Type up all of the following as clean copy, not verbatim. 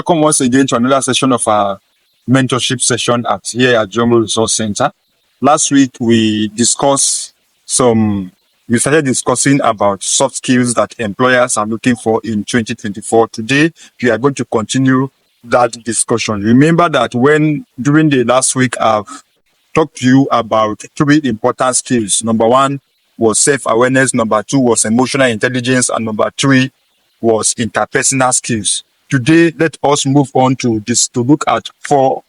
Welcome once again to another session of our mentorship session here at Jumbo Resource Center. Last week, we started discussing about soft skills that employers are looking for in 2024. Today, we are going to continue that discussion. Remember that during the last week, I've talked to you about 3 important skills. Number 1 was self-awareness. Number 2 was emotional intelligence. And number 3 was interpersonal skills. Today, let us move on to look at 4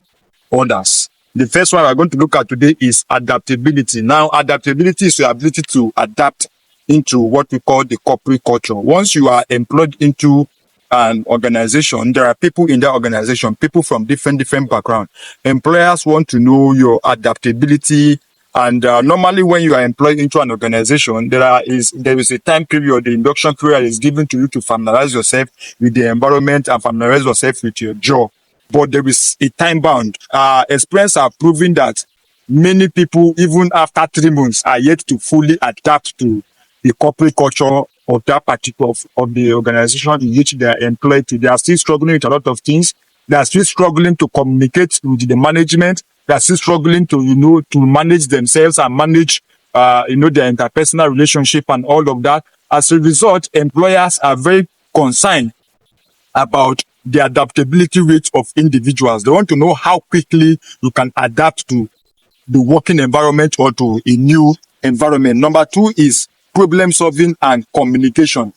others. The first one we're going to look at today is adaptability. Now, adaptability is your ability to adapt into what we call the corporate culture. Once you are employed into an organization, there are people in that organization, people from different backgrounds. Employers want to know your adaptability. And normally, when you are employed into an organization, there is a time period. The induction period is given to you to familiarize yourself with the environment and familiarize yourself with your job. But there is a time bound. Experience have proven that many people, even after 3 months, are yet to fully adapt to the corporate culture of that particular of the organization in which they are employed to. They are still struggling with a lot of things. They are still struggling to communicate with the management. They are still struggling to manage themselves and manage their interpersonal relationship and all of that. As a result, employers are very concerned about the adaptability rate of individuals. They want to know how quickly you can adapt to the working environment or to a new environment. Number 2 is problem solving and communication.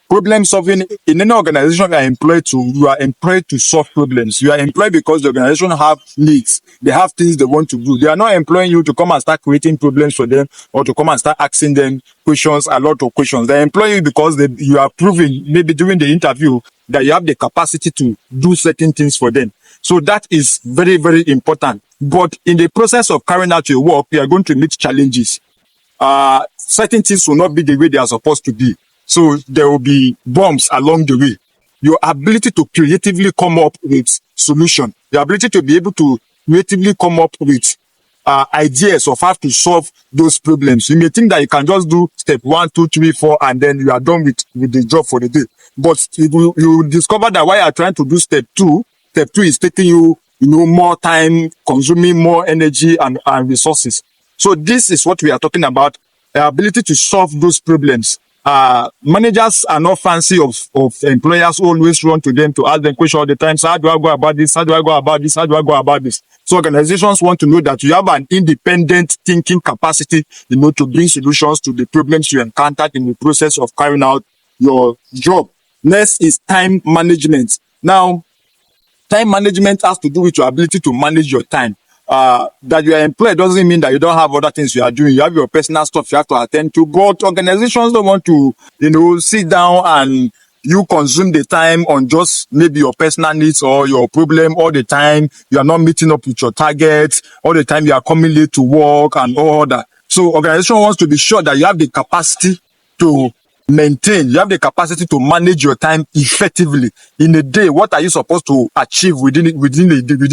Problem solving, in any organization you are employed to solve problems. You are employed because the organization have needs. They have things they want to do. They are not employing you to come and start creating problems for them or to come and start asking them a lot of questions. They employ you because you are proving, maybe during the interview, that you have the capacity to do certain things for them. So that is very, very important. But in the process of carrying out your work, you are going to meet challenges. Certain things will not be the way they are supposed to be. So there will be bumps along the way. Your ability to creatively come up with solution, your ability to be able to creatively come up with ideas of how to solve those problems. You may think that you can just do step 1, 2, 3, 4, and then you are done with the job for the day. But you will discover that while you are trying to do step 2 is taking you, more time, consuming more energy and resources. So this is what we are talking about, the ability to solve those problems. Managers are not fancy of employers who always run to them to ask them questions all the time. So how do I go about this? How do I go about this? How do I go about this? So organizations want to know that you have an independent thinking capacity, to bring solutions to the problems you encountered in the process of carrying out your job. Next is time management. Now, time management has to do with your ability to manage your time. That you are employed doesn't mean that you don't have other things you are doing. You have your personal stuff you have to attend to, but organizations don't want to, sit down and you consume the time on just maybe your personal needs or your problem all the time. You are not meeting up with your targets all the time. You are coming late to work and all that. So organization wants to be sure that you have the capacity to you have the capacity to manage your time effectively. In a day, what are you supposed to achieve within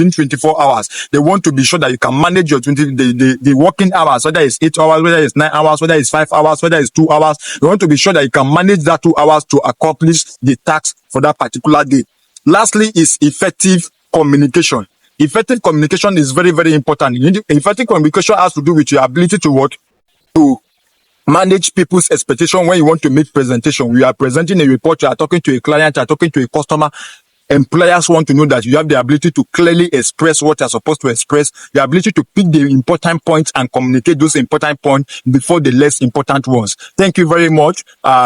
24 hours? They want to be sure that you can manage your the working hours, whether it's 8 hours, whether it's 9 hours, whether it's 5 hours, whether it's 2 hours. They want to be sure that you can manage that 2 hours to accomplish the task for that particular day. Lastly is effective communication. Effective communication is very, very important. Effective communication has to do with your ability to manage people's expectation when you want to make presentation. We are presenting a report, you are talking to a client, you are talking to a customer. Employers want to know that you have the ability to clearly express what you are supposed to express, the ability to pick the important points and communicate those important points before the less important ones. Thank you very much.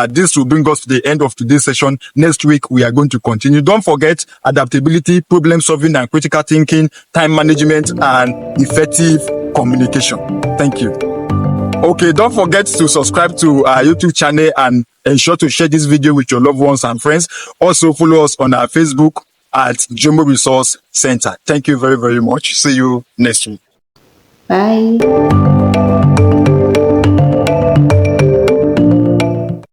This will bring us to the end of today's session. Next week, we are going to continue. Don't forget adaptability, problem solving and critical thinking, time management, and effective communication. Thank you. Okay, don't forget to subscribe to our YouTube channel and ensure to share this video with your loved ones and friends. Also, follow us on our Facebook at Jumbo Resource Center. Thank you very, very much. See you next week. Bye.